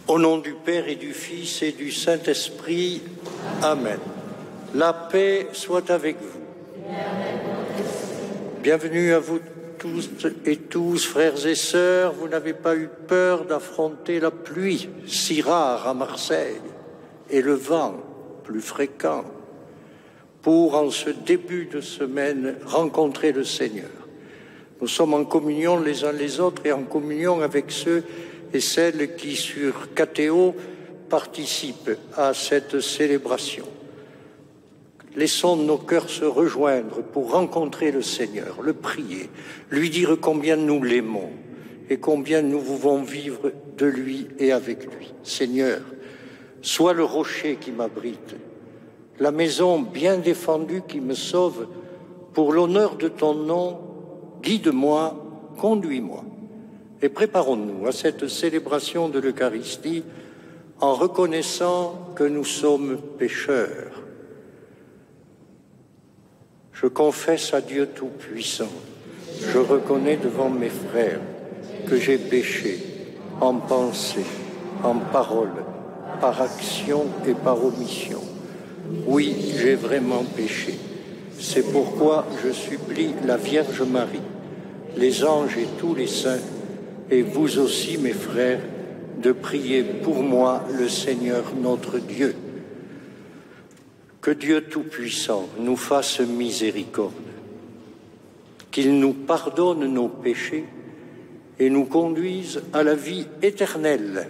Au nom du Père et du Fils et du Saint-Esprit. Amen. La paix soit avec vous. Bienvenue à vous tous et tous, frères et sœurs. Vous n'avez pas eu peur d'affronter la pluie, si rare à Marseille, et le vent, plus fréquent, pour, en ce début de semaine, rencontrer le Seigneur. Nous sommes en communion les uns les autres et en communion avec ceux et celles qui, sur KTO, participent à cette célébration. Laissons nos cœurs se rejoindre pour rencontrer le Seigneur, le prier, lui dire combien nous l'aimons et combien nous voulons vivre de lui et avec lui. Seigneur, sois le rocher qui m'abrite, la maison bien défendue qui me sauve. Pour l'honneur de ton nom, guide-moi, conduis-moi. Et préparons-nous à cette célébration de l'Eucharistie en reconnaissant que nous sommes pécheurs. Je confesse à Dieu Tout-Puissant, je reconnais devant mes frères que j'ai péché en pensée, en parole, par action et par omission. Oui, j'ai vraiment péché. C'est pourquoi je supplie la Vierge Marie, les anges et tous les saints, et vous aussi, mes frères, de prier pour moi le Seigneur notre Dieu. Que Dieu Tout-Puissant nous fasse miséricorde, qu'il nous pardonne nos péchés et nous conduise à la vie éternelle.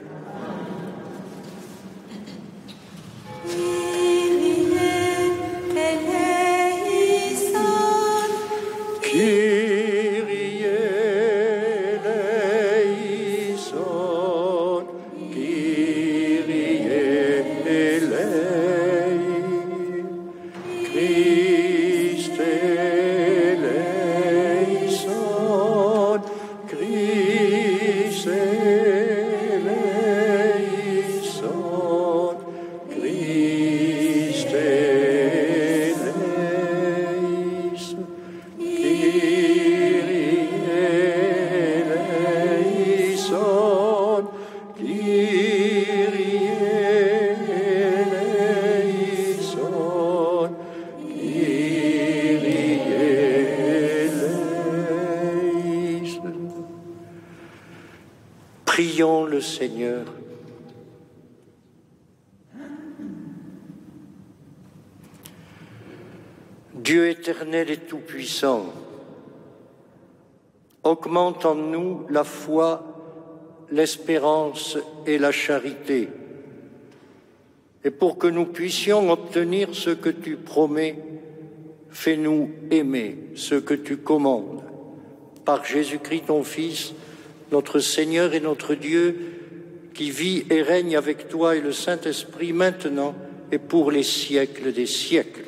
Prions le Seigneur. Dieu éternel et tout-puissant, augmente en nous la foi, l'espérance et la charité. Et pour que nous puissions obtenir ce que tu promets, fais-nous aimer ce que tu commandes. Par Jésus-Christ, ton Fils, notre Seigneur et notre Dieu, qui vit et règne avec toi et le Saint-Esprit maintenant et pour les siècles des siècles.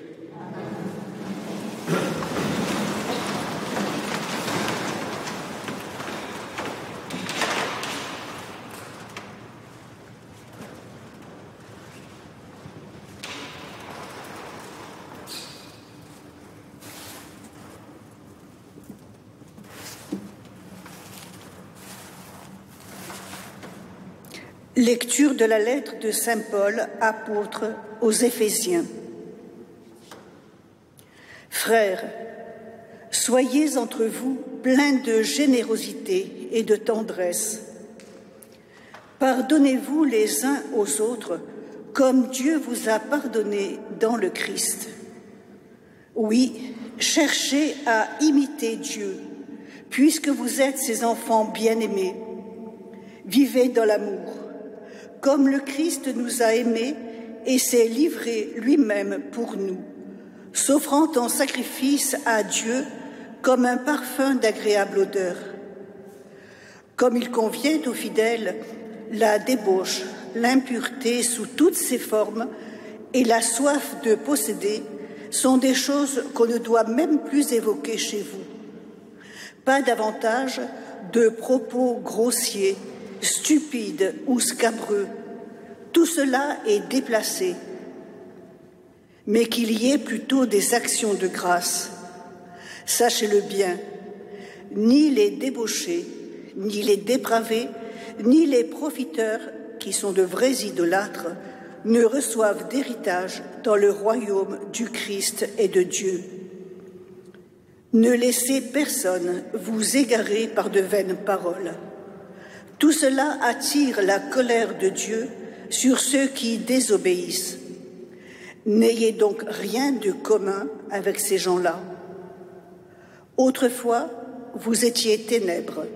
Lecture de la lettre de saint Paul, apôtre aux Éphésiens. Frères, soyez entre vous pleins de générosité et de tendresse. Pardonnez-vous les uns aux autres, comme Dieu vous a pardonné dans le Christ. Oui, cherchez à imiter Dieu, puisque vous êtes ses enfants bien-aimés. Vivez dans l'amour. Comme le Christ nous a aimés et s'est livré lui-même pour nous, s'offrant en sacrifice à Dieu comme un parfum d'agréable odeur. Comme il convient aux fidèles, la débauche, l'impureté sous toutes ses formes et la soif de posséder sont des choses qu'on ne doit même plus évoquer chez vous. Pas davantage de propos grossiers, stupides ou scabreux. Tout cela est déplacé. Mais qu'il y ait plutôt des actions de grâce. Sachez-le bien, ni les débauchés, ni les dépravés, ni les profiteurs qui sont de vrais idolâtres, ne reçoivent d'héritage dans le royaume du Christ et de Dieu. Ne laissez personne vous égarer par de vaines paroles. Tout cela attire la colère de Dieu sur ceux qui désobéissent. N'ayez donc rien de commun avec ces gens-là. Autrefois, vous étiez ténèbres.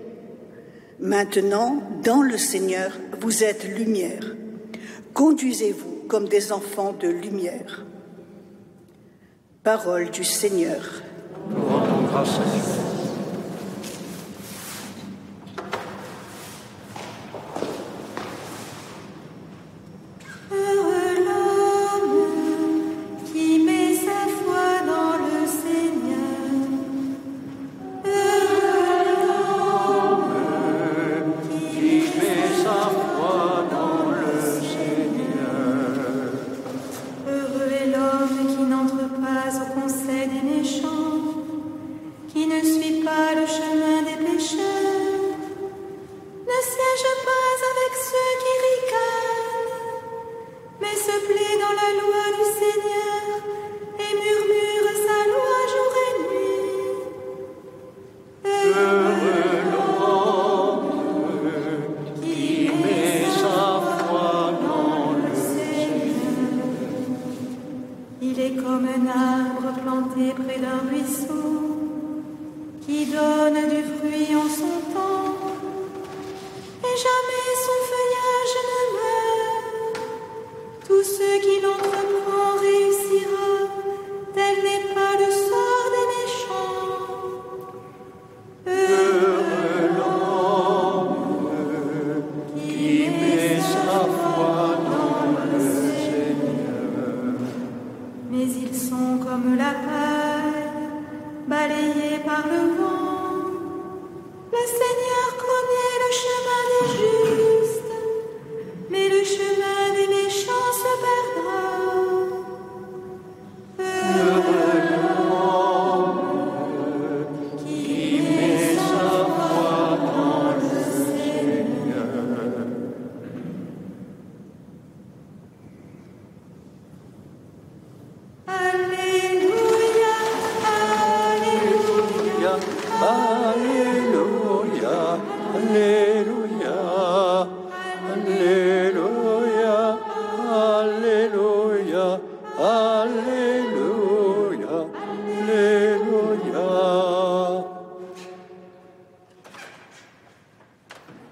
Maintenant, dans le Seigneur, vous êtes lumière. Conduisez-vous comme des enfants de lumière. Parole du Seigneur. Nous rendons grâce à Dieu.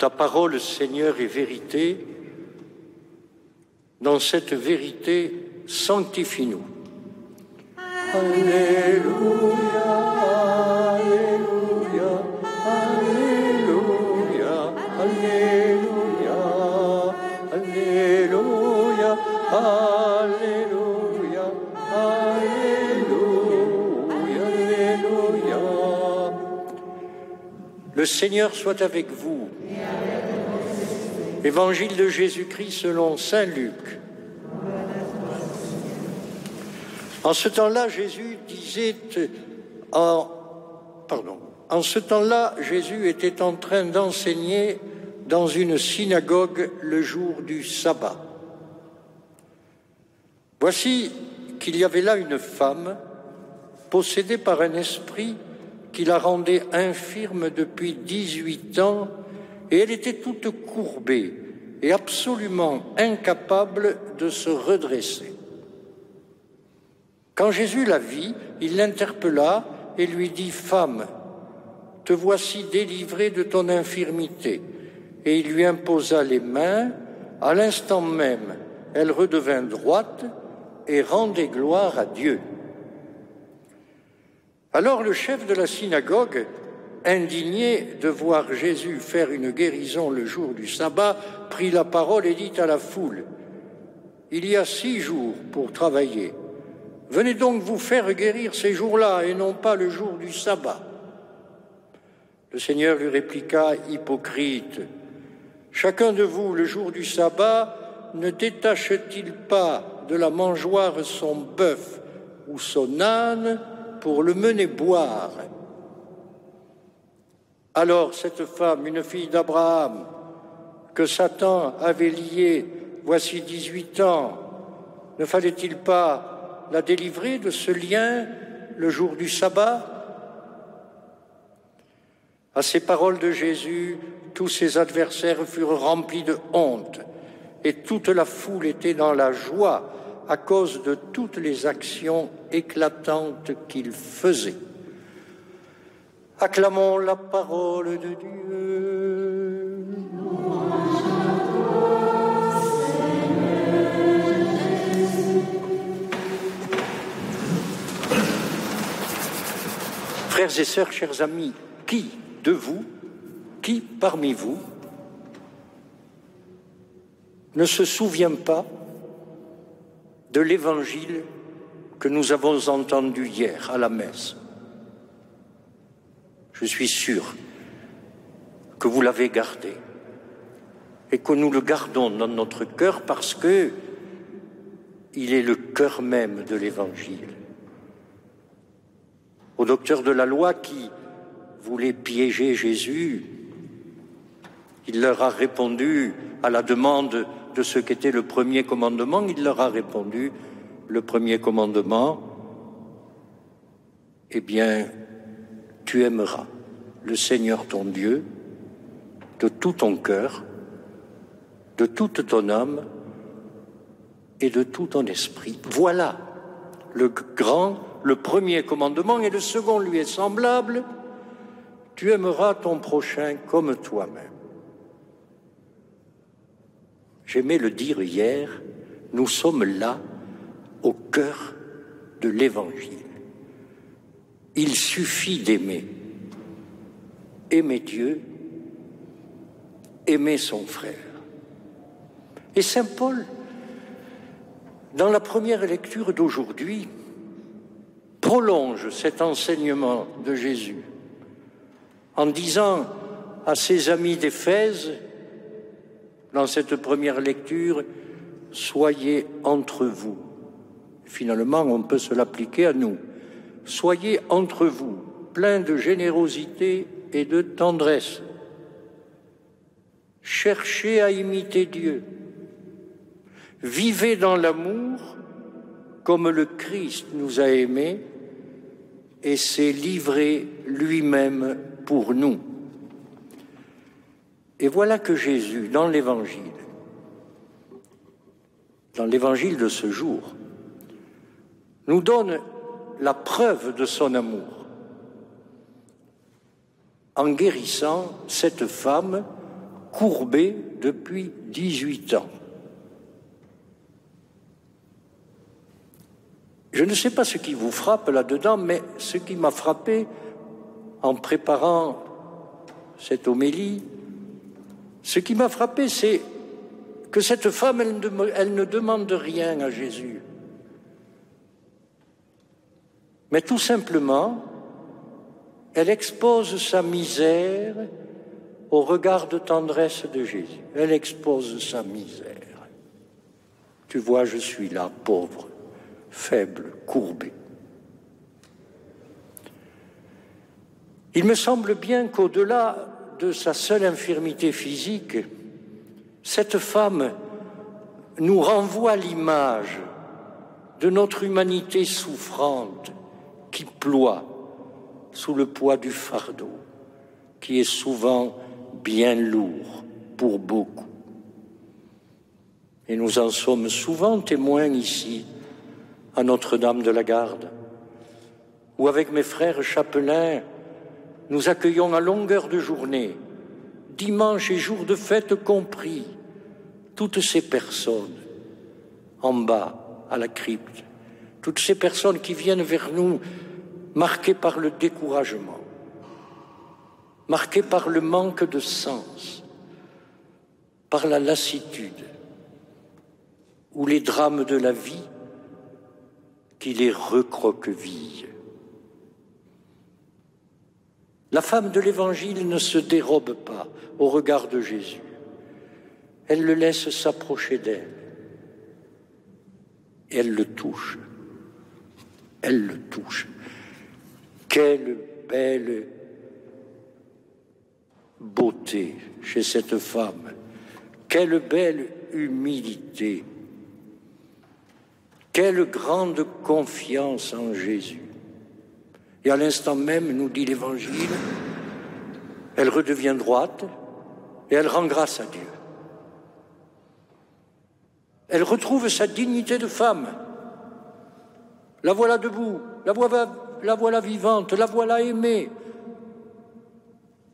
Ta parole, Seigneur, est vérité. Dans cette vérité, sanctifie-nous. Alléluia, Alléluia, Alléluia, Alléluia, Alléluia, Alléluia, Alléluia, Alléluia. Le Seigneur soit avec vous. Évangile de Jésus-Christ selon saint Luc. En ce temps-là, Jésus était en train d'enseigner dans une synagogue le jour du sabbat. Voici qu'il y avait là une femme possédée par un esprit qui la rendait infirme depuis 18 ans, et elle était toute courbée et absolument incapable de se redresser. Quand Jésus la vit, il l'interpella et lui dit « Femme, te voici délivrée de ton infirmité. » Et il lui imposa les mains. À l'instant même, elle redevint droite et rendait gloire à Dieu. Alors le chef de la synagogue, indigné de voir Jésus faire une guérison le jour du sabbat, prit la parole et dit à la foule « Il y a 6 jours pour travailler. Venez donc vous faire guérir ces jours-là et non pas le jour du sabbat. » Le Seigneur lui répliqua « Hypocrite, chacun de vous, le jour du sabbat, ne détache-t-il pas de la mangeoire son bœuf ou son âne pour le mener boire ? Alors cette femme, une fille d'Abraham, que Satan avait liée voici 18 ans, ne fallait-il pas la délivrer de ce lien le jour du sabbat? À ces paroles de Jésus, tous ses adversaires furent remplis de honte et toute la foule était dans la joie à cause de toutes les actions éclatantes qu'il faisait. Acclamons la parole de Dieu. Frères et sœurs, chers amis, qui de vous, qui parmi vous ne se souvient pas de l'évangile que nous avons entendu hier à la messe? Je suis sûr que vous l'avez gardé et que nous le gardons dans notre cœur parce que il est le cœur même de l'évangile. Au docteur de la loi qui voulait piéger Jésus, il leur a répondu à la demande de ce qu'était le premier commandement, il leur a répondu, le premier commandement, eh bien, tu aimeras le Seigneur ton Dieu de tout ton cœur, de toute ton âme et de tout ton esprit. Voilà le premier commandement, et le second lui est semblable, tu aimeras ton prochain comme toi-même. J'aimais le dire hier, nous sommes là au cœur de l'Évangile. Il suffit d'aimer. Aimer Dieu, aimer son frère. Et saint Paul, dans la première lecture d'aujourd'hui, prolonge cet enseignement de Jésus en disant à ses amis d'Éphèse, dans cette première lecture, soyez entre vous. Finalement, on peut se l'appliquer à nous. Soyez entre vous, pleins de générosité et de tendresse. Cherchez à imiter Dieu. Vivez dans l'amour comme le Christ nous a aimés et s'est livré lui-même pour nous. Et voilà que Jésus, dans l'Évangile de ce jour, nous donne la preuve de son amour en guérissant cette femme courbée depuis 18 ans. Je ne sais pas ce qui vous frappe là-dedans, mais ce qui m'a frappé en préparant cette homélie, ce qui m'a frappé, c'est que cette femme, elle ne demande rien à Jésus. Mais tout simplement, elle expose sa misère au regard de tendresse de Jésus. Elle expose sa misère. Tu vois, je suis là, pauvre, faible, courbé. Il me semble bien qu'au-delà de sa seule infirmité physique, cette femme nous renvoie l'image de notre humanité souffrante qui ploie sous le poids du fardeau, qui est souvent bien lourd pour beaucoup. Et nous en sommes souvent témoins ici, à Notre-Dame de la Garde, où avec mes frères chapelains, nous accueillons à longueur de journée, dimanche et jours de fête compris, toutes ces personnes en bas à la crypte, toutes ces personnes qui viennent vers nous marquées par le découragement, marquées par le manque de sens, par la lassitude ou les drames de la vie qui les recroquevillent. La femme de l'Évangile ne se dérobe pas au regard de Jésus. Elle le laisse s'approcher d'elle. Et elle le touche. Elle le touche. Quelle belle beauté chez cette femme Quelle belle humilité, quelle grande confiance en Jésus. Et à l'instant même, nous dit l'Évangile, elle redevient droite et elle rend grâce à Dieu. Elle retrouve sa dignité de femme. La voilà debout, la voilà vivante, la voilà aimée.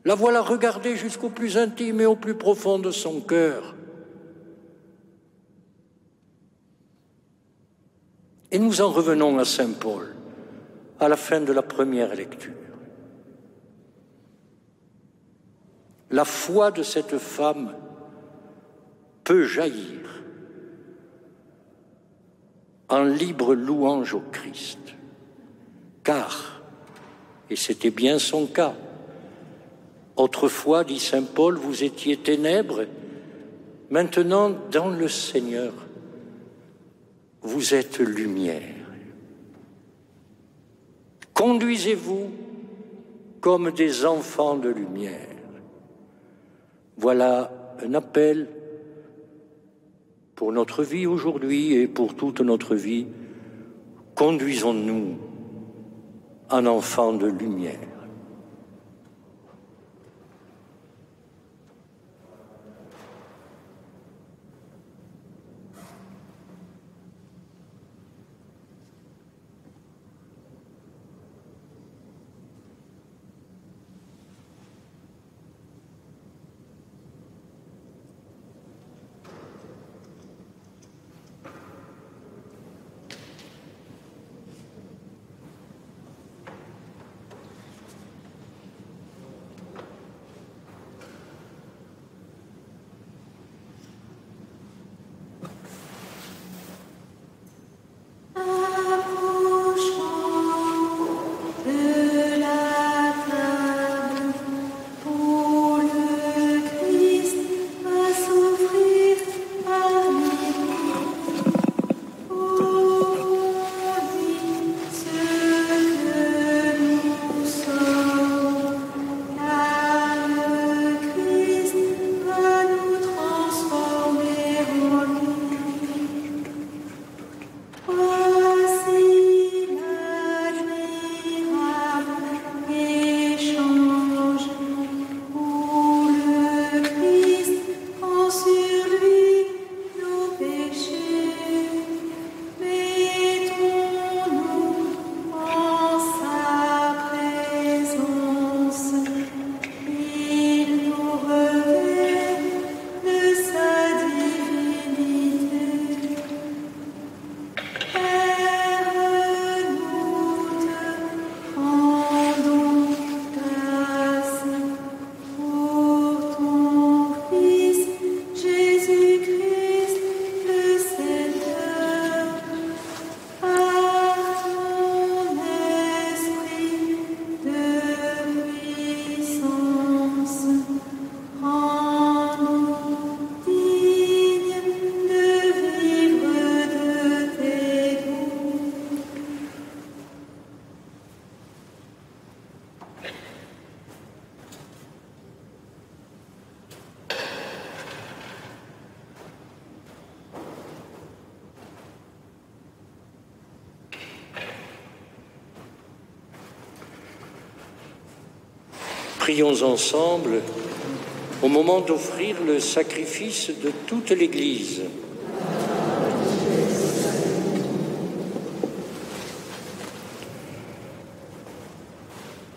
La voilà regardée jusqu'au plus intime et au plus profond de son cœur. Et nous en revenons à Saint Paul, à la fin de la première lecture. La foi de cette femme peut jaillir en libre louange au Christ. Car, et c'était bien son cas, autrefois, dit saint Paul, vous étiez ténèbres, maintenant, dans le Seigneur, vous êtes lumière. Conduisez-vous comme des enfants de lumière. Voilà un appel pour notre vie aujourd'hui et pour toute notre vie. Conduisons-nous en enfants de lumière. Prions ensemble au moment d'offrir le sacrifice de toute l'Église.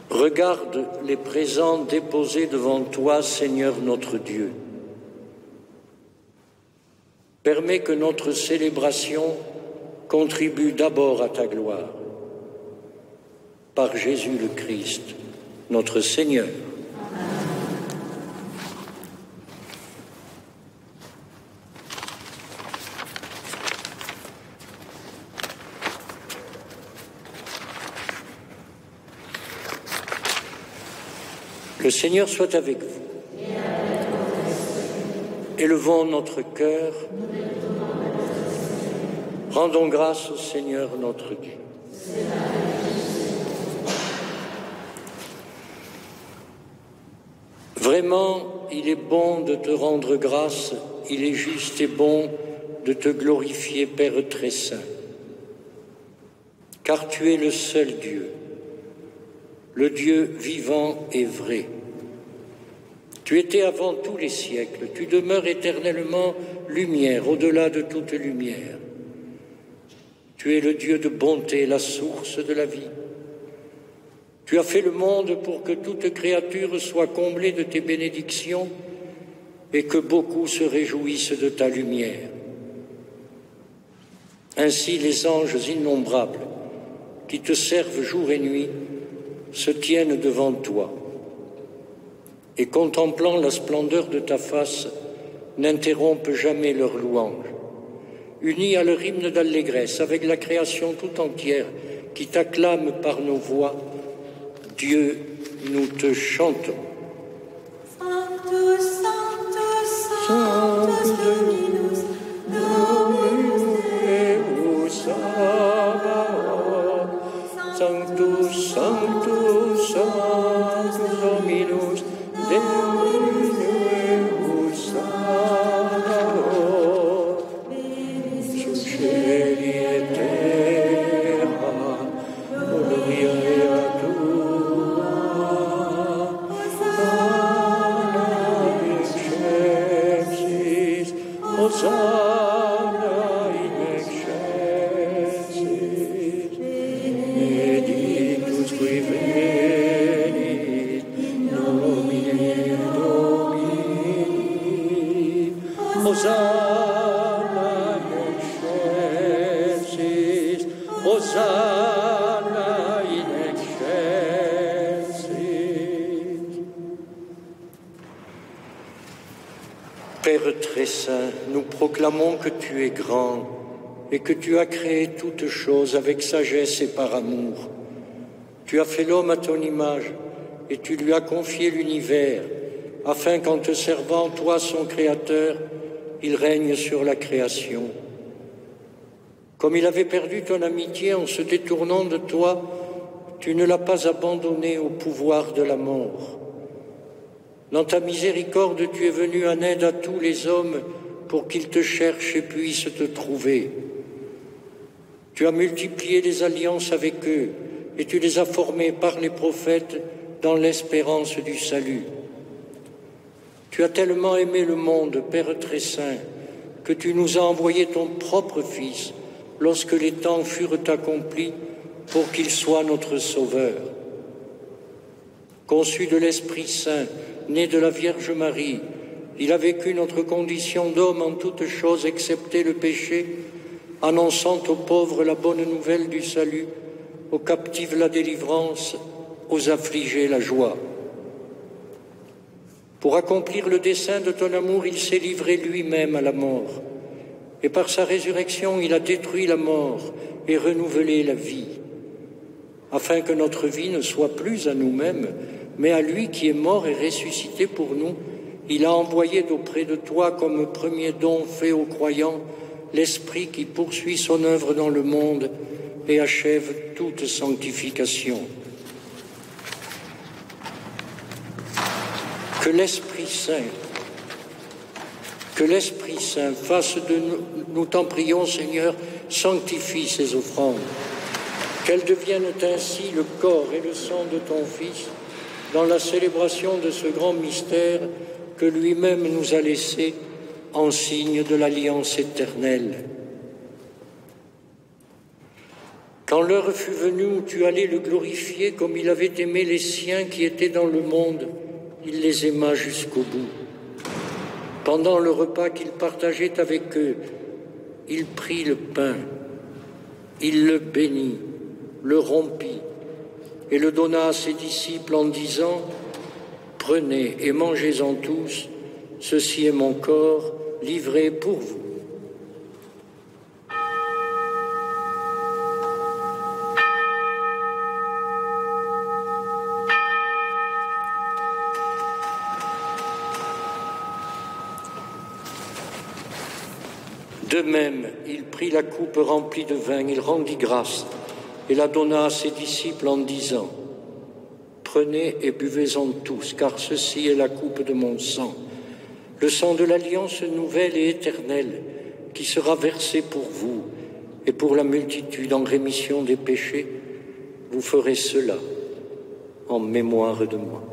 Regarde les présents déposés devant toi, Seigneur notre Dieu. Permets que notre célébration contribue d'abord à ta gloire. Par Jésus le Christ, notre Seigneur. Le Seigneur soit avec vous. Élevons notre cœur. Rendons grâce au Seigneur notre Dieu. Vraiment, il est bon de te rendre grâce, il est juste et bon de te glorifier, Père très saint, car tu es le seul Dieu, le Dieu vivant et vrai. Tu étais avant tous les siècles, tu demeures éternellement lumière, au-delà de toute lumière. Tu es le Dieu de bonté, la source de la vie. Tu as fait le monde pour que toute créature soit comblée de tes bénédictions et que beaucoup se réjouissent de ta lumière. Ainsi, les anges innombrables qui te servent jour et nuit se tiennent devant toi et, contemplant la splendeur de ta face, n'interrompent jamais leur louange. Unis à leur hymne d'allégresse avec la création tout entière qui t'acclame par nos voix, Dieu, nous te chantons. Sanctus, Sanctus, Sanctus Dominus, Dominus Deus Sabaoth. Sanctus, Sanctus, Sanctus Dominus, Deus Sabaoth. Sub cieli et terra, gloria tua. Hosanna in excelsis, benedictus qui venit in nomine Domini. Hosanna in excelsis, Hosanna in excelsis. Père très saint, nous proclamons que tu es grand et que tu as créé toutes choses avec sagesse et par amour. Tu as fait l'homme à ton image et tu lui as confié l'univers, afin qu'en te servant, toi son Créateur, il règne sur la création. Comme il avait perdu ton amitié en se détournant de toi, tu ne l'as pas abandonné au pouvoir de la mort. Dans ta miséricorde, tu es venu en aide à tous les hommes pour qu'ils te cherchent et puissent te trouver. Tu as multiplié les alliances avec eux et tu les as formés par les prophètes dans l'espérance du salut. Tu as tellement aimé le monde, Père très saint, que tu nous as envoyé ton propre Fils lorsque les temps furent accomplis pour qu'il soit notre Sauveur. Conçu de l'Esprit Saint, né de la Vierge Marie, il a vécu notre condition d'homme en toutes choses excepté le péché, annonçant aux pauvres la bonne nouvelle du salut, aux captifs la délivrance, aux affligés la joie. Pour accomplir le dessein de ton amour, il s'est livré lui-même à la mort, et par sa résurrection, il a détruit la mort et renouvelé la vie, afin que notre vie ne soit plus à nous-mêmes, mais à lui qui est mort et ressuscité pour nous. Il a envoyé d'auprès de toi comme premier don fait aux croyants l'Esprit qui poursuit son œuvre dans le monde et achève toute sanctification. Que l'Esprit Saint fasse de nous t'en prions, Seigneur, sanctifie ces offrandes, qu'elles deviennent ainsi le corps et le sang de ton Fils, dans la célébration de ce grand mystère que lui-même nous a laissé en signe de l'alliance éternelle. Quand l'heure fut venue où tu allais le glorifier comme il avait aimé les siens qui étaient dans le monde, il les aima jusqu'au bout. Pendant le repas qu'il partageait avec eux, il prit le pain, il le bénit, le rompit, et le donna à ses disciples en disant « Prenez et mangez-en tous, ceci est mon corps livré pour vous. » De même, il prit la coupe remplie de vin, il rendit grâce et la donna à ses disciples en disant « Prenez et buvez-en tous, car ceci est la coupe de mon sang, le sang de l'alliance nouvelle et éternelle qui sera versé pour vous et pour la multitude en rémission des péchés, vous ferez cela en mémoire de moi.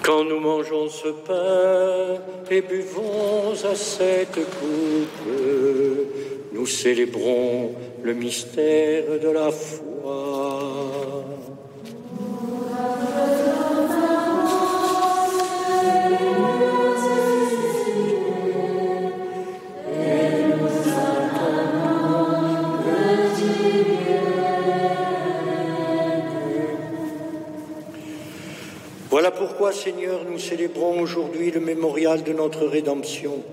Quand nous mangeons ce pain et buvons à cette coupe, nous célébrons le mystère de la foi. Voilà pourquoi, Seigneur, nous célébrons aujourd'hui le mémorial de notre rédemption,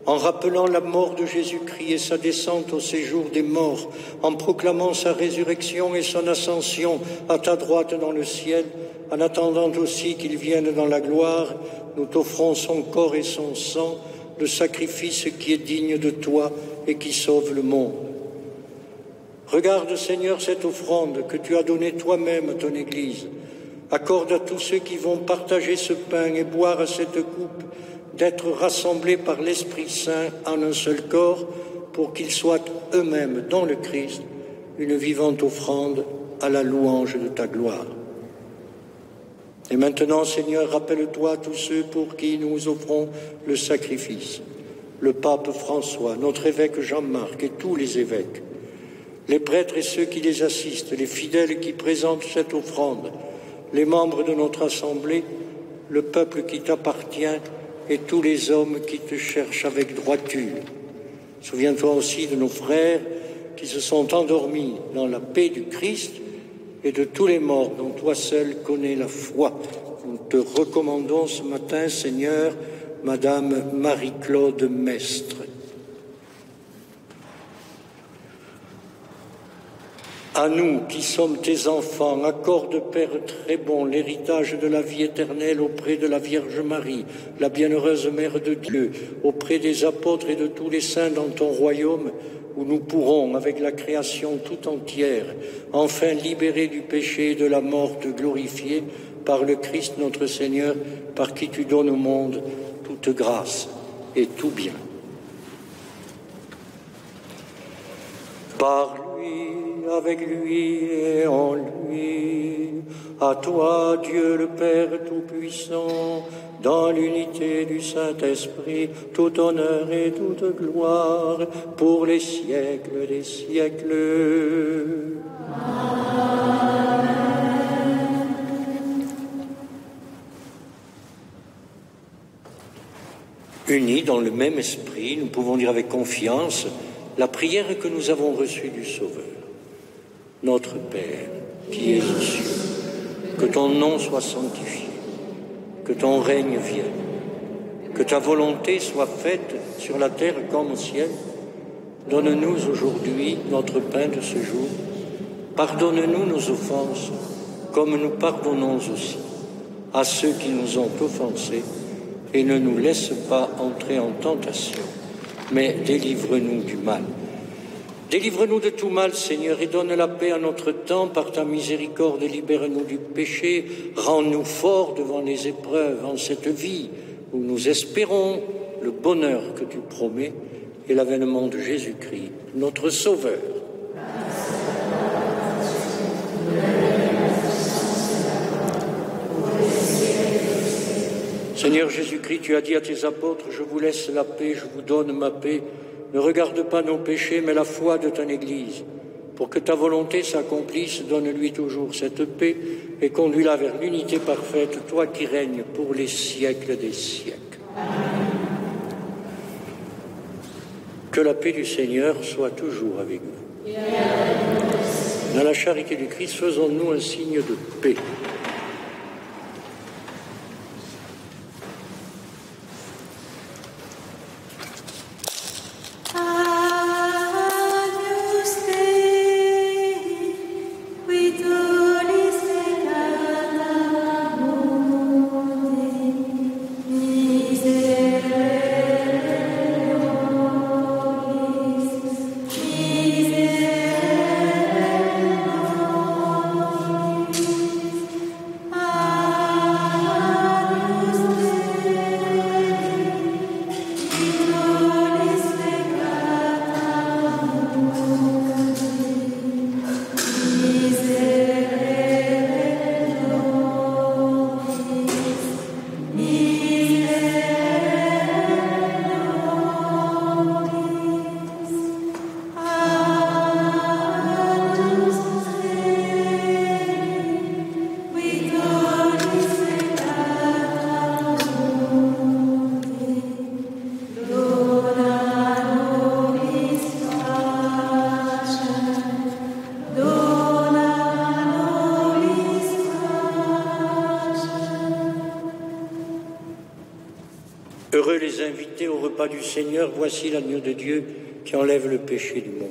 en rappelant la mort de Jésus-Christ et sa descente au séjour des morts, en proclamant sa résurrection et son ascension à ta droite dans le ciel, en attendant aussi qu'il vienne dans la gloire, nous t'offrons son corps et son sang, le sacrifice qui est digne de toi et qui sauve le monde. Regarde, Seigneur, cette offrande que tu as donnée toi-même à ton Église. Accorde à tous ceux qui vont partager ce pain et boire à cette coupe d'être rassemblés par l'Esprit Saint en un seul corps pour qu'ils soient eux-mêmes dans le Christ une vivante offrande à la louange de ta gloire. Et maintenant, Seigneur, rappelle-toi tous ceux pour qui nous offrons le sacrifice. Le pape François, notre évêque Jean-Marc et tous les évêques, les prêtres et ceux qui les assistent, les fidèles qui présentent cette offrande, les membres de notre assemblée, le peuple qui t'appartient et tous les hommes qui te cherchent avec droiture. Souviens-toi aussi de nos frères qui se sont endormis dans la paix du Christ et de tous les morts dont toi seul connais la foi. Nous te recommandons ce matin, Seigneur, Madame Marie-Claude Mestre. À nous qui sommes tes enfants, accorde, Père très bon, l'héritage de la vie éternelle auprès de la Vierge Marie, la bienheureuse Mère de Dieu, auprès des apôtres et de tous les saints dans ton royaume, où nous pourrons, avec la création tout entière, enfin libérés du péché et de la mort, te glorifier par le Christ notre Seigneur, par qui tu donnes au monde toute grâce et tout bien. Par lui, avec lui et en lui, à toi, Dieu le Père Tout-Puissant, dans l'unité du Saint-Esprit, tout honneur et toute gloire, pour les siècles des siècles. Amen. Unis dans le même esprit, nous pouvons dire avec confiance la prière que nous avons reçue du Sauveur. Notre Père, qui es aux cieux, que ton nom soit sanctifié, que ton règne vienne, que ta volonté soit faite sur la terre comme au ciel. Donne-nous aujourd'hui notre pain de ce jour. Pardonne-nous nos offenses, comme nous pardonnons aussi à ceux qui nous ont offensés, et ne nous laisse pas entrer en tentation, mais délivre-nous du mal. Délivre-nous de tout mal, Seigneur, et donne la paix à notre temps par ta miséricorde, et libère-nous du péché. Rends-nous forts devant les épreuves en cette vie où nous espérons le bonheur que tu promets et l'avènement de Jésus-Christ, notre Sauveur. Seigneur Jésus-Christ, tu as dit à tes apôtres, je vous laisse la paix, je vous donne ma paix. Ne regarde pas nos péchés, mais la foi de ton Église. Pour que ta volonté s'accomplisse, donne-lui toujours cette paix et conduis-la vers l'unité parfaite, toi qui règnes pour les siècles des siècles. Que la paix du Seigneur soit toujours avec vous. Dans la charité du Christ, faisons-nous un signe de paix. Miserere invité au repas du Seigneur, voici l'agneau de Dieu qui enlève le péché du monde.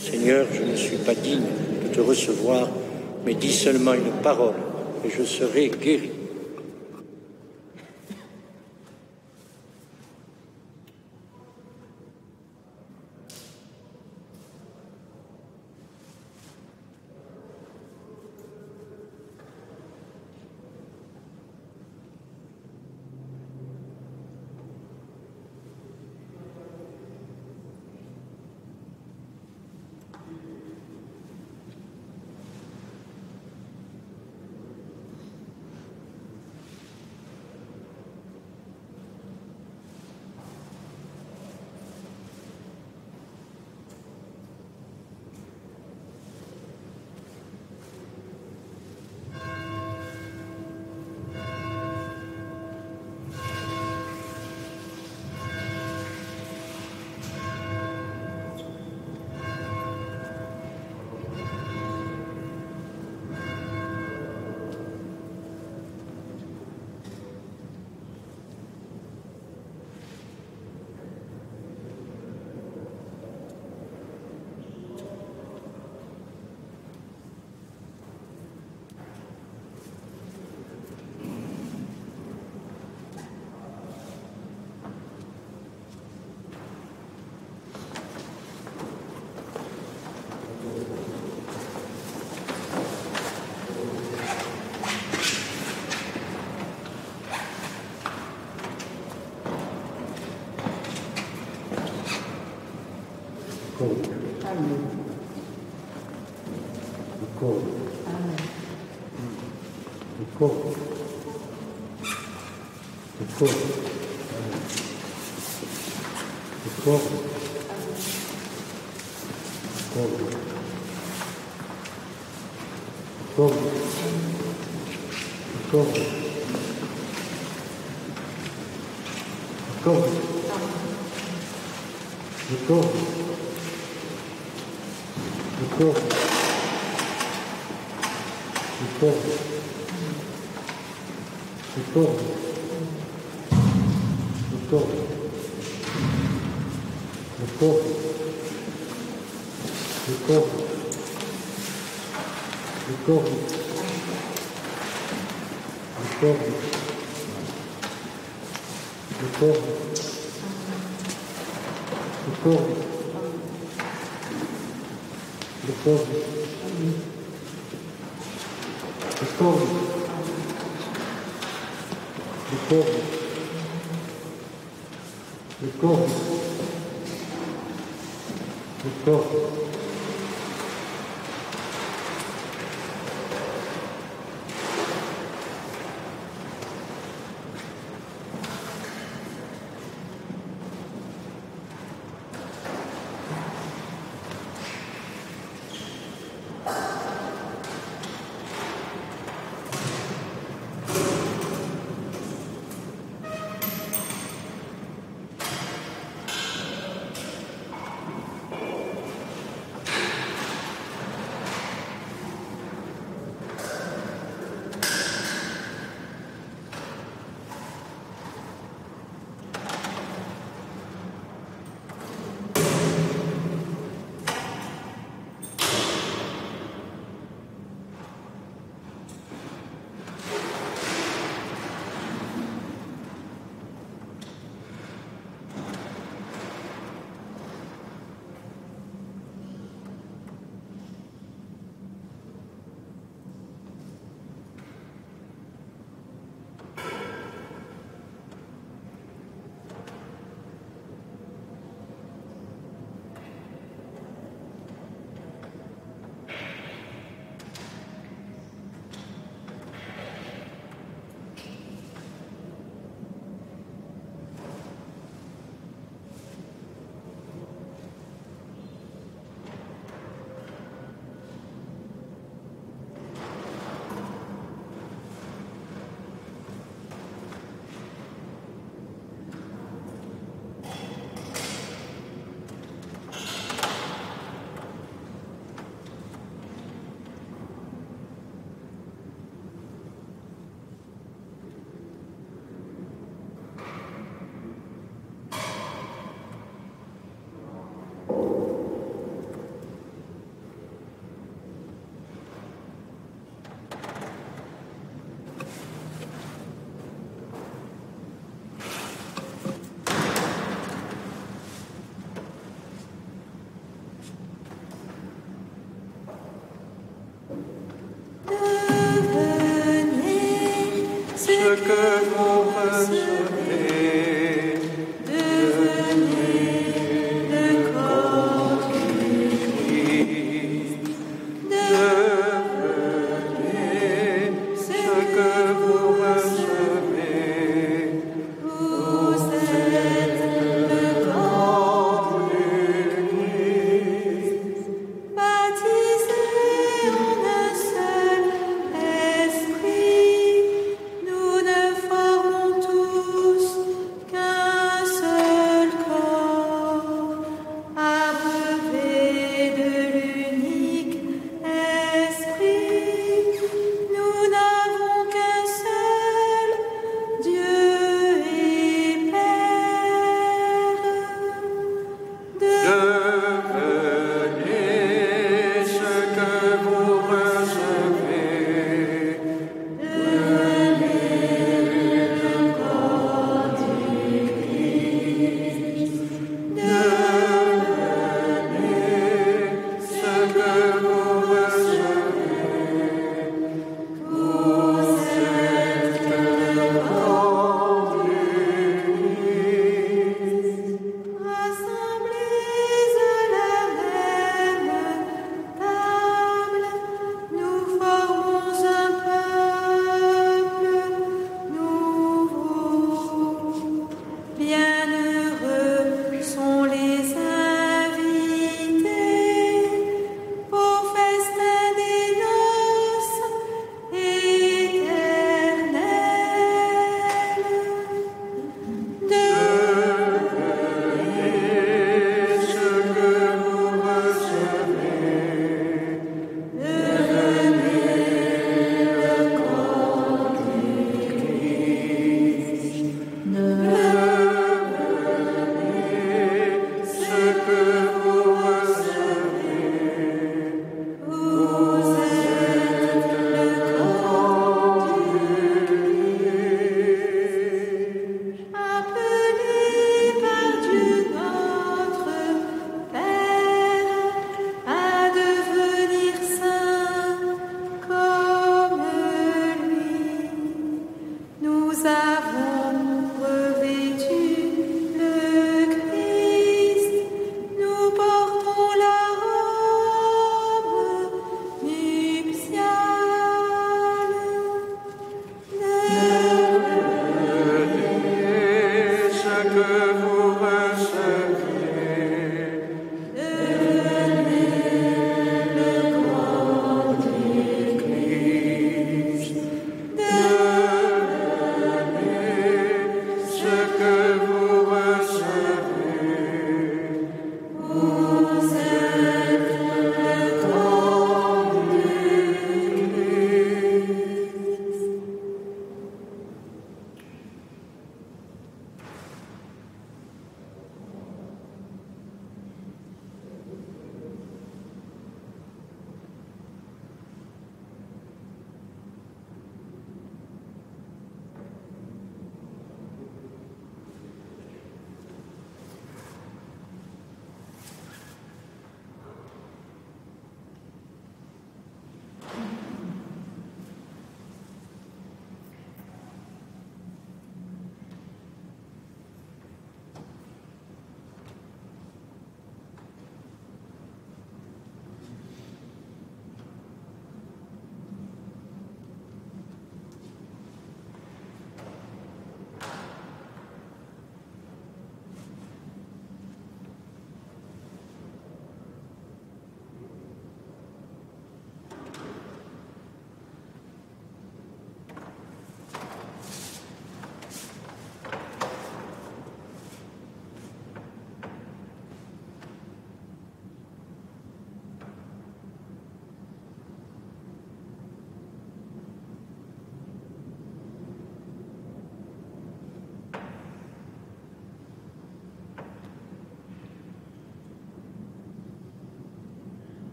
Seigneur, je ne suis pas digne de te recevoir, mais dis seulement une parole et je serai guéri.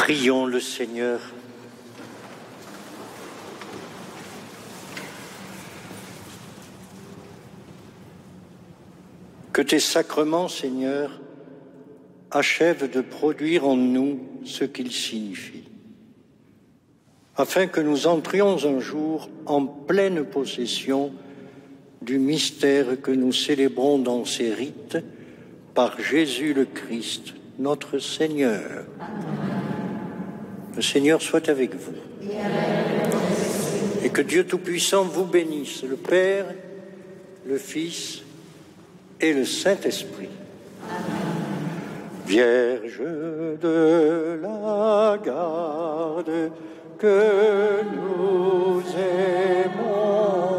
Prions le Seigneur. Que tes sacrements, Seigneur, achèvent de produire en nous ce qu'ils signifient, afin que nous entrions un jour en pleine possession du mystère que nous célébrons dans ces rites par Jésus le Christ, notre Seigneur. Le Seigneur soit avec vous. Et que Dieu Tout-Puissant vous bénisse, le Père, le Fils et le Saint-Esprit. Vierge de la garde que nous aimons,